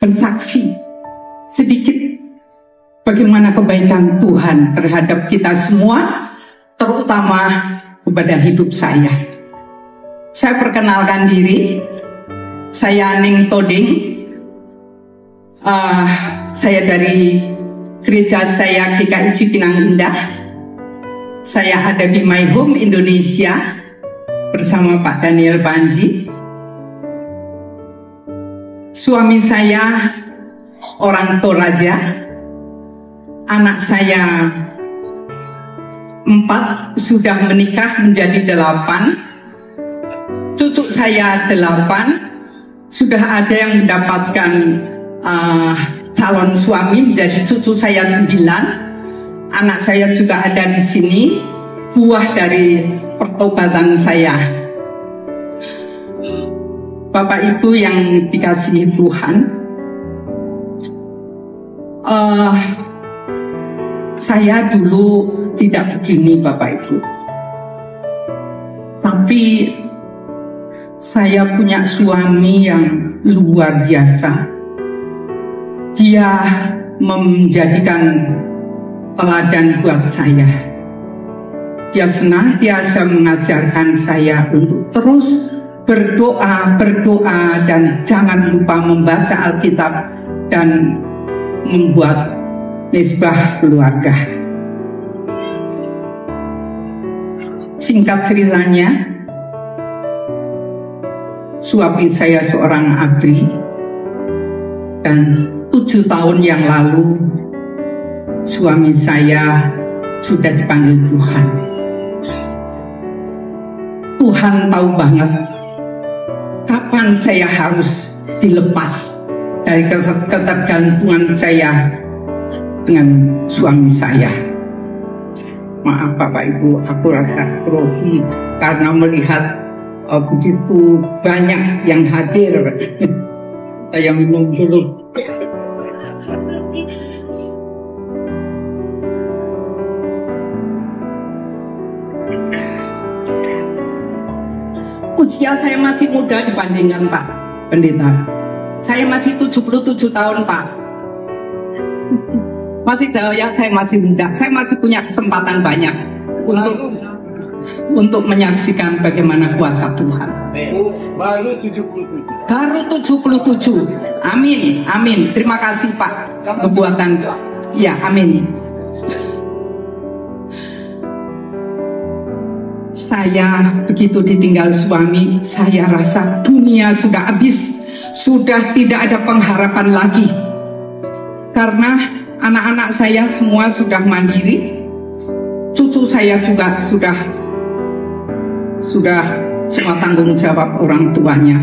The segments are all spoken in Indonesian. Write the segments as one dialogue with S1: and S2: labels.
S1: bersaksi sedikit bagaimana kebaikan Tuhan terhadap kita semua, terutama kepada hidup saya. Saya perkenalkan diri, saya Ning Toding. Saya dari gereja saya GKI Cipinang Indah. Saya ada di My Home Indonesia bersama Pak Daniel Panji. Suami saya orang Toraja, anak saya 4 sudah menikah menjadi 8. Cucu saya 8, sudah ada yang mendapatkan calon suami menjadi cucu saya 9. Anak saya juga ada di sini, buah dari pertobatan saya. Bapak Ibu yang dikasihi Tuhan, saya dulu tidak begini Bapak Ibu, tapi saya punya suami yang luar biasa. Dia menjadikan teladan buat saya. Dia senantiasa mengajarkan saya untuk terus berdoa, dan jangan lupa membaca Alkitab dan membuat mezbah keluarga. Singkat ceritanya, suami saya seorang abri, dan 7 tahun yang lalu suami saya sudah dipanggil Tuhan. Tuhan tahu banget kapan saya harus dilepas dari ketergantungan saya dengan suami saya. Maaf Bapak Ibu, aku rasa grogi karena melihat begitu banyak yang hadir. Saya minum dulu. Usia saya masih muda dibandingkan Pak Pendeta. Saya masih 77 tahun Pak. Masih jauh ya, saya masih muda. Saya masih punya kesempatan banyak untuk menyaksikan bagaimana kuasa Tuhan.
S2: Baru 77.
S1: Baru 77. Amin, amin. Terima kasih Pak. Kebuatan. Ya, amin. Saya begitu ditinggal suami, saya rasa dunia sudah habis, sudah tidak ada pengharapan lagi. Karena anak-anak saya semua sudah mandiri, cucu saya juga sudah semua tanggung jawab orang tuanya.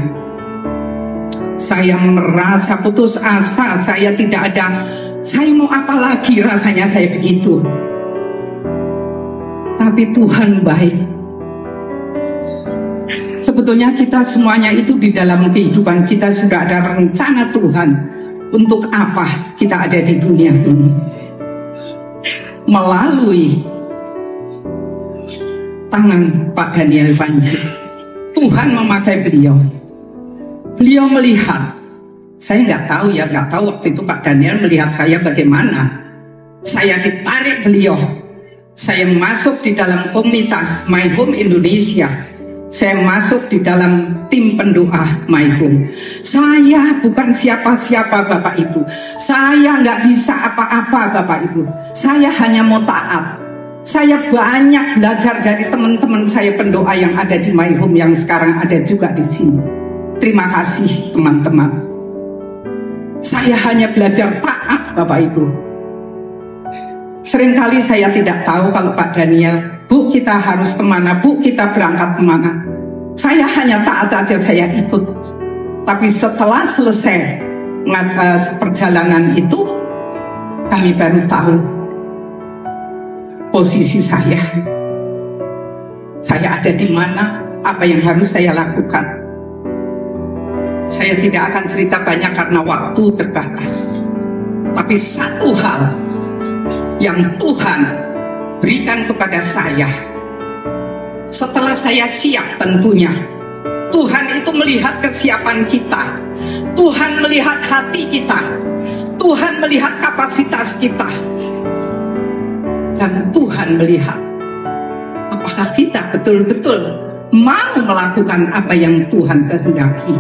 S1: Saya merasa putus asa, saya tidak ada, saya mau apa lagi, rasanya saya begitu. Tapi Tuhan baik. Sebetulnya kita semuanya itu di dalam kehidupan kita sudah ada rencana Tuhan untuk apa kita ada di dunia ini. Melalui tangan Pak Daniel Panji, Tuhan memakai beliau. Beliau melihat, saya nggak tahu waktu itu Pak Daniel melihat saya bagaimana. Saya ditarik beliau, saya masuk di dalam komunitas My Home Indonesia. Saya masuk di dalam tim pendoa My Home. Saya bukan siapa-siapa Bapak Ibu. Saya nggak bisa apa-apa Bapak Ibu. Saya hanya mau taat. Saya banyak belajar dari teman-teman saya pendoa yang ada di My Home, yang sekarang ada juga di sini. Terima kasih teman-teman. Saya hanya belajar taat Bapak Ibu. Seringkali saya tidak tahu kalau Pak Daniel, Bu kita harus kemana, Bu kita berangkat kemana. Saya hanya taat aja, saya ikut. Tapi setelah selesai perjalanan itu, kami baru tahu posisi saya. Saya ada di mana, apa yang harus saya lakukan. Saya tidak akan cerita banyak karena waktu terbatas. Tapi satu hal yang Tuhan berikan kepada saya, setelah saya siap tentunya, Tuhan itu melihat kesiapan kita. Tuhan melihat hati kita, Tuhan melihat kapasitas kita, dan Tuhan melihat apakah kita betul-betul mau melakukan apa yang Tuhan kehendaki.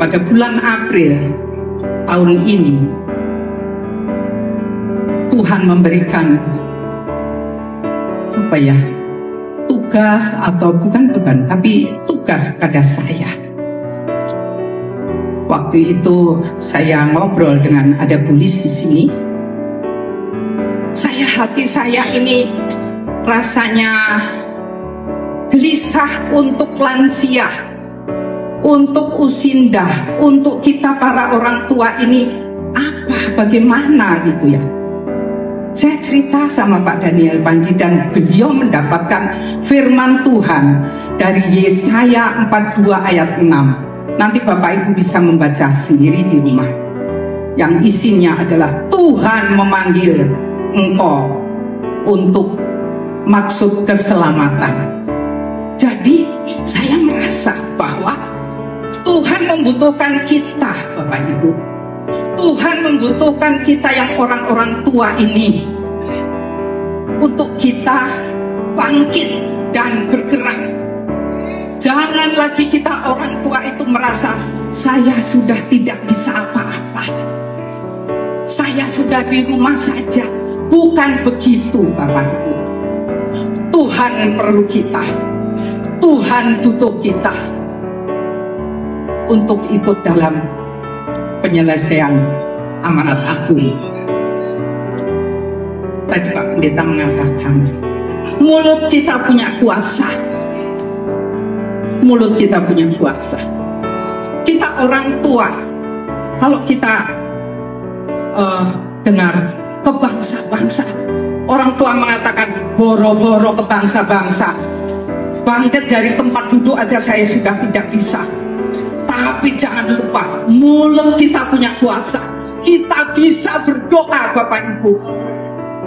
S1: Pada bulan April tahun ini, Tuhan memberikan tugas, atau bukan beban, tapi tugas pada saya. Waktu itu saya ngobrol dengan ada polisi di sini. Hati saya ini rasanya gelisah untuk lansia, untuk usinda, untuk kita para orang tua ini bagaimana gitu ya. Saya cerita sama Pak Daniel Panji dan beliau mendapatkan firman Tuhan dari Yesaya 42 ayat 6. Nanti Bapak Ibu bisa membaca sendiri di rumah. Yang isinya adalah Tuhan memanggil engkau untuk maksud keselamatan. Jadi saya merasa bahwa Tuhan membutuhkan kita, Bapak Ibu. Tuhan membutuhkan kita yang orang-orang tua ini untuk kita bangkit dan bergerak. Jangan lagi kita orang tua itu merasa saya sudah tidak bisa apa-apa, saya sudah di rumah saja. Bukan begitu, Bapak Ibu. Tuhan perlu kita, Tuhan butuh kita untuk ikut dalam penyelesaian amanat agung. Tadi Pak Pendeta mengatakan, mulut kita punya kuasa. Mulut kita punya kuasa. Kita orang tua, kalau kita dengar ke bangsa-bangsa, orang tua mengatakan boro-boro ke bangsa-bangsa, bangkit dari tempat duduk aja saya sudah tidak bisa. Tapi jangan lupa, mulut kita punya kuasa. Kita bisa berdoa, Bapak Ibu.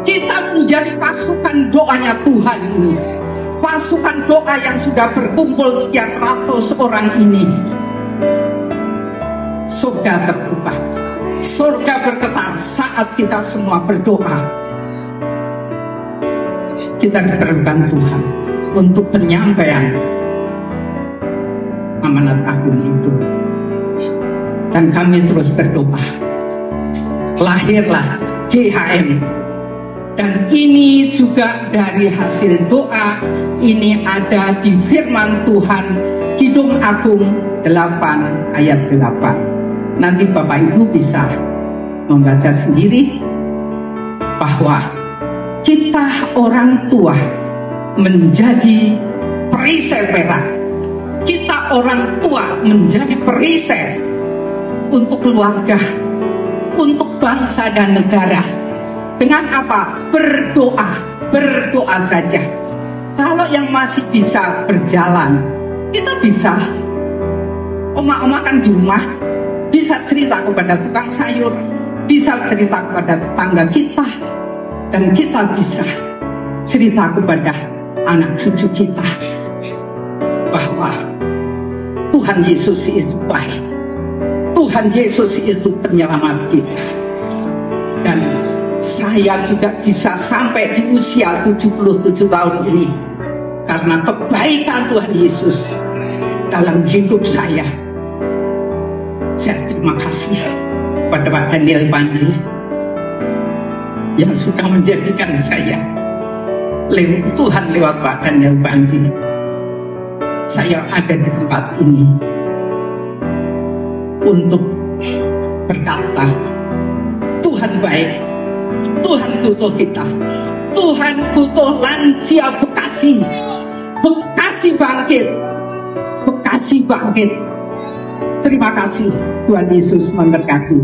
S1: Kita menjadi pasukan doanya Tuhan ini, pasukan doa yang sudah berkumpul sekian ratus orang ini. Surga terbuka, surga bergetar saat kita semua berdoa. Kita diperlukan Tuhan untuk penyampaian amanat agung itu. Dan kami terus berdoa. Lahirlah GHM. Dan ini juga dari hasil doa. Ini ada di firman Tuhan Kidung Agung 8 ayat 8. Nanti Bapak Ibu bisa membaca sendiri bahwa kita orang tua menjadi perisai perak. Kita orang tua menjadi perisai untuk keluarga, untuk bangsa dan negara. Dengan apa? Berdoa, berdoa saja. Kalau yang masih bisa berjalan, kita bisa. Oma-oma kan di rumah, bisa cerita kepada tukang sayur, bisa cerita kepada tetangga kita, dan kita bisa cerita kepada anak cucu kita bahwa Tuhan Yesus itu baik, Tuhan Yesus itu penyelamat kita. Dan saya juga bisa sampai di usia 77 tahun ini karena kebaikan Tuhan Yesus dalam hidup saya. Saya terima kasih pada Pak Daniel Panji yang sudah menjadikan saya Tuhan lewat Pak Daniel Panji. Saya ada di tempat ini untuk berkata, Tuhan baik, Tuhan butuh kita, Tuhan butuh lansia Bekasi. Bekasi bangkit, Bekasi bangkit. Terima kasih, Tuhan Yesus memberkati.